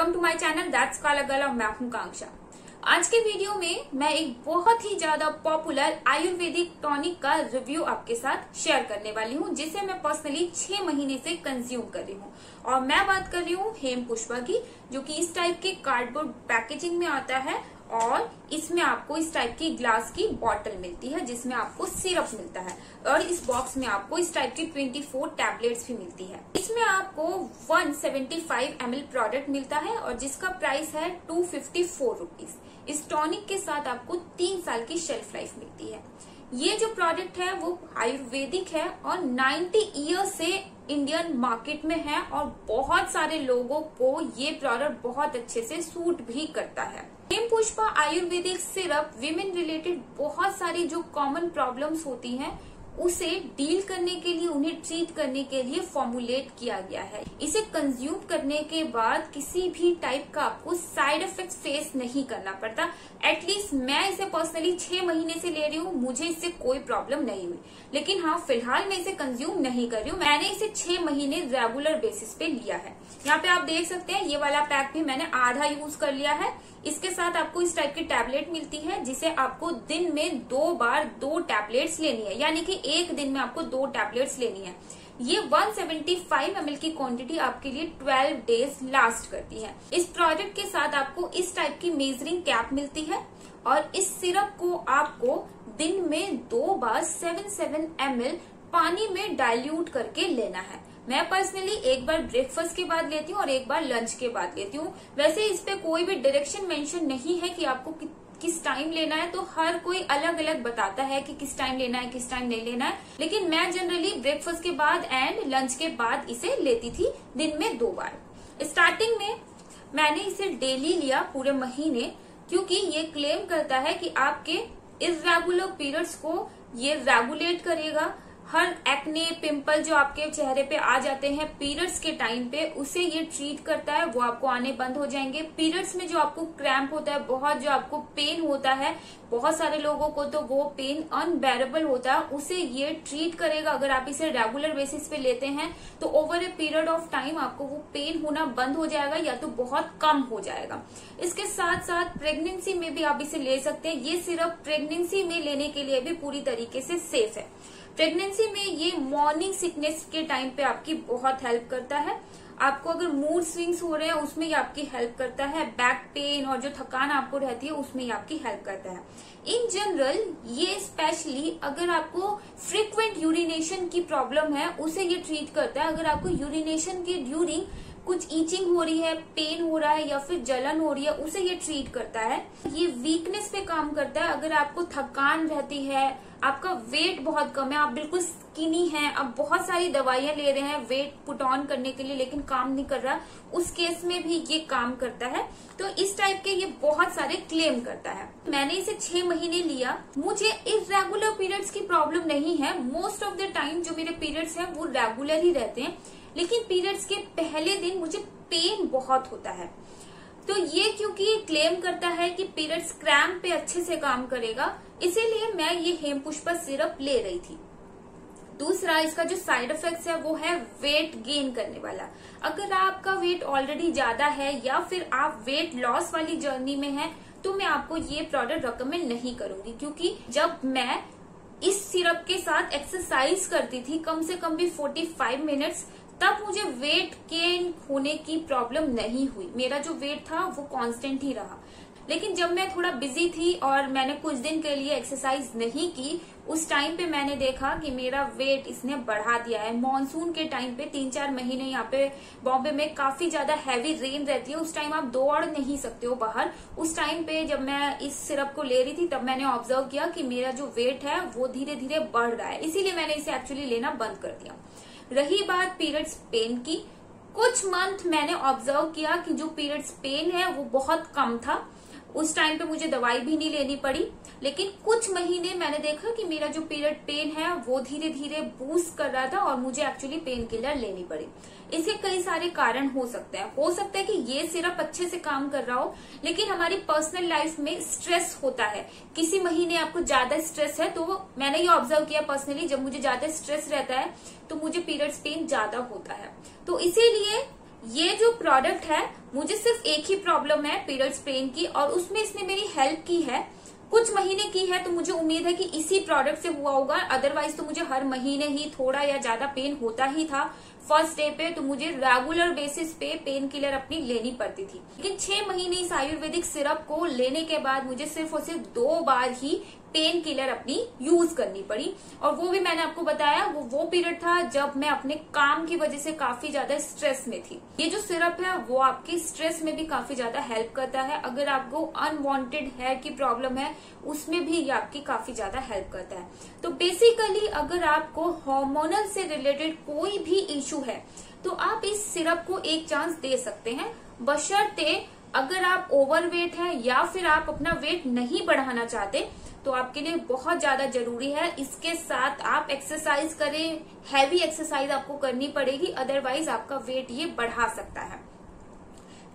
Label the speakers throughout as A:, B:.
A: Welcome to my channel that's Kala Gala. मैं हूं कांक्षा। आज के वीडियो में मैं एक बहुत ही ज्यादा पॉपुलर आयुर्वेदिक टॉनिक का रिव्यू आपके साथ शेयर करने वाली हूं, जिसे मैं पर्सनली 6 महीने से कंज्यूम कर रही हूं। और मैं बात कर रही हूं हेम पुष्पा की, जो कि इस टाइप के कार्डबोर्ड पैकेजिंग में आता है और इसमें आपको इस टाइप की ग्लास की बॉटल मिलती है जिसमें आपको सिरप मिलता है और इस बॉक्स में आपको इस टाइप की 24 टैबलेट्स भी मिलती है। इसमें आपको 175 ml प्रोडक्ट मिलता है और जिसका प्राइस है 254 रुपीज। इस टॉनिक के साथ आपको 3 साल की शेल्फ लाइफ मिलती है। ये जो प्रोडक्ट है वो आयुर्वेदिक है और 90 ईयर से इंडियन मार्केट में है और बहुत सारे लोगों को ये प्रोडक्ट बहुत अच्छे से सूट भी करता है। Hem Pushpa ayurvedic syrup women related बहुत सारी जो कॉमन प्रॉब्लम्स होती हैं उसे डील करने के लिए, उन्हें ट्रीट करने के लिए फॉर्मुलेट किया गया है। इसे कंज्यूम करने के बाद किसी भी टाइप का आपको साइड इफेक्ट फेस नहीं करना पड़ता। एटलीस्ट मैं इसे पर्सनली 6 महीने से ले रही हूँ, मुझे इससे कोई प्रॉब्लम नहीं हुई। लेकिन हाँ, फिलहाल मैं इसे कंज्यूम नहीं कर रही हूँ। मैंने इसे 6 महीने रेगुलर बेसिस पे लिया है। यहाँ पे आप देख सकते हैं ये वाला पैक भी मैंने आधा यूज कर लिया है। इसके साथ आपको इस टाइप की टैबलेट मिलती है जिसे आपको दिन में 2 बार 2 टैबलेट्स लेनी है, यानी कि एक दिन में आपको 2 टैबलेट्स लेनी है। ये 175 ml की क्वांटिटी आपके लिए 12 डेज लास्ट करती है। इस प्रोडक्ट के साथ आपको इस टाइप की मेजरिंग कैप मिलती है और इस सिरप को आपको दिन में 2 बार 7 ml पानी में डाइल्यूट करके लेना है। मैं पर्सनली एक बार ब्रेकफास्ट के बाद लेती हूँ और एक बार लंच के बाद लेती हूँ। वैसे इस पे कोई भी डायरेक्शन मेंशन नहीं है कि आपको किस टाइम लेना है, तो हर कोई अलग अलग बताता है कि किस टाइम लेना है, किस टाइम नहीं लेना है। लेकिन मैं जनरली ब्रेकफास्ट के बाद एंड लंच के बाद इसे लेती थी दिन में 2 बार। स्टार्टिंग में मैंने इसे डेली लिया पूरे महीने, क्योंकि ये क्लेम करता है कि आपके इर्रेगुलर पीरियड्स को ये रेगुलेट करेगा। हर एक्ने, पिंपल जो आपके चेहरे पे आ जाते हैं पीरियड्स के टाइम पे, उसे ये ट्रीट करता है, वो आपको आने बंद हो जाएंगे। पीरियड्स में जो आपको क्रैम्प होता है, बहुत जो आपको पेन होता है, बहुत सारे लोगों को तो वो पेन अनबेरेबल होता है, उसे ये ट्रीट करेगा। अगर आप इसे रेगुलर बेसिस पे लेते हैं तो over a period of time आपको वो पेन होना बंद हो जाएगा या तो बहुत कम हो जाएगा। इसके साथ साथ प्रेगनेंसी में भी आप इसे ले सकते हैं। ये सिर्फ प्रेगनेंसी में लेने के लिए भी पूरी तरीके से सेफ है। प्रेगनेंसी में ये मॉर्निंग सिकनेस के टाइम पे आपकी बहुत हेल्प करता है। आपको अगर मूड स्विंग्स हो रहे हैं उसमें ये आपकी हेल्प करता है। बैक पेन और जो थकान आपको रहती है उसमें ये आपकी हेल्प करता है। इन जनरल ये स्पेशली अगर आपको फ्रीक्वेंट यूरिनेशन की प्रॉब्लम है उसे ये ट्रीट करता है। अगर आपको यूरिनेशन के ड्यूरिंग कुछ ईचिंग हो रही है, पेन हो रहा है या फिर जलन हो रही है, उसे ये ट्रीट करता है। ये वीकनेस पे काम करता है। अगर आपको थकान रहती है, आपका वेट बहुत कम है, आप बिल्कुल स्किनी हैं, आप बहुत सारी दवाइयां ले रहे हैं वेट पुट ऑन करने के लिए लेकिन काम नहीं कर रहा, उस केस में भी ये काम करता है। तो इस टाइप के ये बहुत सारे क्लेम करता है। मैंने इसे 6 महीने लिया। मुझे इर्रेगुलर पीरियड्स की प्रॉब्लम नहीं है। मोस्ट ऑफ द टाइम जो मेरे पीरियड्स हैं वो रेगुलर ही रहते हैं, लेकिन पीरियड्स के पहले दिन मुझे पेन बहुत होता है। तो ये क्योंकि क्लेम करता है कि पीरियड्स क्रैम्प पे अच्छे से काम करेगा, इसीलिए मैं ये हेम पुष्पा सिरप ले रही थी। दूसरा, इसका जो साइड इफेक्ट्स है वो है वेट गेन करने वाला। अगर आपका वेट ऑलरेडी ज्यादा है या फिर आप वेट लॉस वाली जर्नी में हैं, तो मैं आपको ये प्रोडक्ट रिकमेंड नहीं करूंगी, क्योंकि जब मैं इस सिरप के साथ एक्सरसाइज करती थी कम से कम भी 45 मिनट्स, तब मुझे वेट गेन होने की प्रॉब्लम नहीं हुई। मेरा जो वेट था वो कांस्टेंट ही रहा। लेकिन जब मैं थोड़ा बिजी थी और मैंने कुछ दिन के लिए एक्सरसाइज नहीं की, उस टाइम पे मैंने देखा कि मेरा वेट इसने बढ़ा दिया है। मॉनसून के टाइम पे 3-4 महीने यहाँ पे बॉम्बे में काफी ज्यादा हैवी रेन रहती है। उस टाइम आप दौड़ नहीं सकते हो बाहर। उस टाइम पे जब मैं इस सिरप को ले रही थी तब मैंने ऑब्जर्व किया कि मेरा जो वेट है वो धीरे धीरे बढ़ रहा है, इसीलिए मैंने इसे एक्चुअली लेना बंद कर दिया। रही बात पीरियड्स पेन की, कुछ मंथ मैंने ऑब्जर्व किया कि जो पीरियड्स पेन है वो बहुत कम था। उस टाइम पे मुझे दवाई भी नहीं लेनी पड़ी। लेकिन कुछ महीने मैंने देखा कि मेरा जो पीरियड पेन है वो धीरे धीरे बूस्ट कर रहा था और मुझे एक्चुअली पेन किलर लेनी पड़ी। इसके कई सारे कारण हो सकते हैं। हो सकता है कि ये सिरप अच्छे से काम कर रहा हो, लेकिन हमारी पर्सनल लाइफ में स्ट्रेस होता है। किसी महीने आपको ज्यादा स्ट्रेस है, तो मैंने ये ऑब्जर्व किया पर्सनली, जब मुझे ज्यादा स्ट्रेस रहता है तो मुझे पीरियड्स पेन ज्यादा होता है। तो इसीलिए ये जो प्रोडक्ट है, मुझे सिर्फ एक ही प्रॉब्लम है पीरियड्स पेन की, और उसमें इसने मेरी हेल्प की है, कुछ महीने की है। तो मुझे उम्मीद है कि इसी प्रोडक्ट से हुआ होगा, अदरवाइज तो मुझे हर महीने ही थोड़ा या ज्यादा पेन होता ही था फर्स्ट डे पे, तो मुझे रेगुलर बेसिस पे पेन किलर अपनी लेनी पड़ती थी। लेकिन 6 महीने इस आयुर्वेदिक सिरप को लेने के बाद मुझे सिर्फ और सिर्फ 2 बार ही पेन किलर अपनी यूज करनी पड़ी, और वो भी मैंने आपको बताया वो पीरियड था जब मैं अपने काम की वजह से काफी ज्यादा स्ट्रेस में थी। ये जो सिरप है वो आपके स्ट्रेस में भी काफी ज्यादा हेल्प करता है। अगर आपको अनवांटेड हेयर की प्रॉब्लम है उसमें भी ये आपकी काफी ज्यादा हेल्प करता है। तो बेसिकली अगर आपको हार्मोनल से रिलेटेड कोई भी इश्यू है तो आप इस सिरप को एक चांस दे सकते हैं, बशर्ते अगर आप ओवरवेट है या फिर आप अपना वेट नहीं बढ़ाना चाहते तो आपके लिए बहुत ज्यादा जरूरी है। इसके साथ आप एक्सरसाइज करें, हैवी एक्सरसाइज आपको करनी पड़ेगी, अदरवाइज आपका वेट ये बढ़ा सकता है।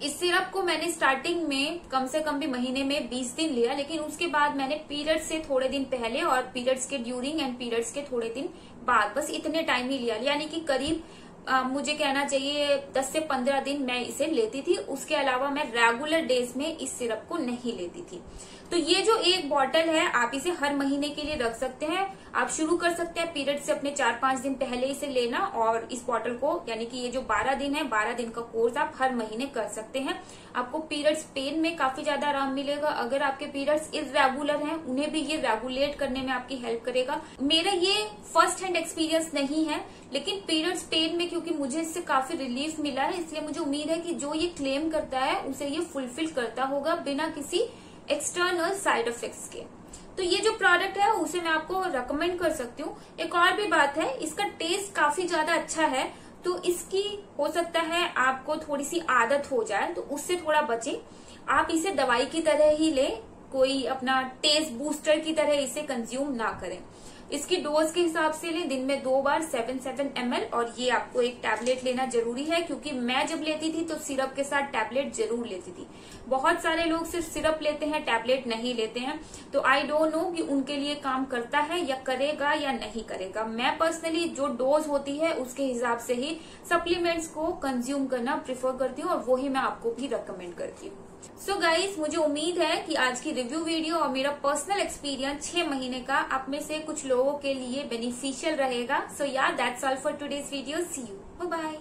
A: इस सिरप को मैंने स्टार्टिंग में कम से कम भी महीने में 20 दिन लिया, लेकिन उसके बाद मैंने पीरियड्स से थोड़े दिन पहले और पीरियड्स के ड्यूरिंग एंड पीरियड्स के थोड़े दिन बाद, बस इतने टाइम ही लिया, यानी कि करीब मुझे कहना चाहिए 10 से 15 दिन मैं इसे लेती थी। उसके अलावा मैं रेगुलर डेज में इस सिरप को नहीं लेती थी। तो ये जो एक बॉटल है आप इसे हर महीने के लिए रख सकते हैं। आप शुरू कर सकते हैं पीरियड से अपने 4-5 दिन पहले इसे लेना, और इस बॉटल को यानी कि ये जो 12 दिन है 12 दिन का कोर्स आप हर महीने कर सकते हैं। आपको पीरियड्स पेन में काफी ज्यादा आराम मिलेगा। अगर आपके पीरियड्स इर्रेगुलर हैं उन्हें भी ये रेगुलेट करने में आपकी हेल्प करेगा। मेरा ये फर्स्ट हैंड एक्सपीरियंस नहीं है, लेकिन पीरियड्स पेन में क्योंकि मुझे इससे काफी रिलीफ मिला है, इसलिए मुझे उम्मीद है कि जो ये क्लेम करता है उसे ये फुलफिल करता होगा बिना किसी एक्सटर्नल साइड इफेक्ट्स के। तो ये जो प्रोडक्ट है उसे मैं आपको रिकमेंड कर सकती हूँ। एक और भी बात है, इसका टेस्ट काफी ज्यादा अच्छा है, तो इसकी हो सकता है आपको थोड़ी सी आदत हो जाए, तो उससे थोड़ा बचें। आप इसे दवाई की तरह ही लें, कोई अपना टेस्ट बूस्टर की तरह इसे कंज्यूम ना करें। इसकी डोज के हिसाब से लें, दिन में 2 बार 7 ml, और ये आपको एक टैबलेट लेना जरूरी है, क्योंकि मैं जब लेती थी तो सिरप के साथ टैबलेट जरूर लेती थी। बहुत सारे लोग सिर्फ सिरप लेते हैं, टैबलेट नहीं लेते हैं, तो आई डोंट नो कि उनके लिए काम करता है या करेगा या नहीं करेगा। मैं पर्सनली जो डोज होती है उसके हिसाब से ही सप्लीमेंट्स को कंज्यूम करना प्रेफर करती हूँ, और वो ही मैं आपको भी रिकमेंड करती हूँ। सो गाइज, मुझे उम्मीद है कि आज की रिव्यू वीडियो और मेरा पर्सनल एक्सपीरियंस 6 महीने का आप में से कुछ लोगों के लिए बेनिफिशियल रहेगा। सो यार, that's all for today's video. See you, bye bye.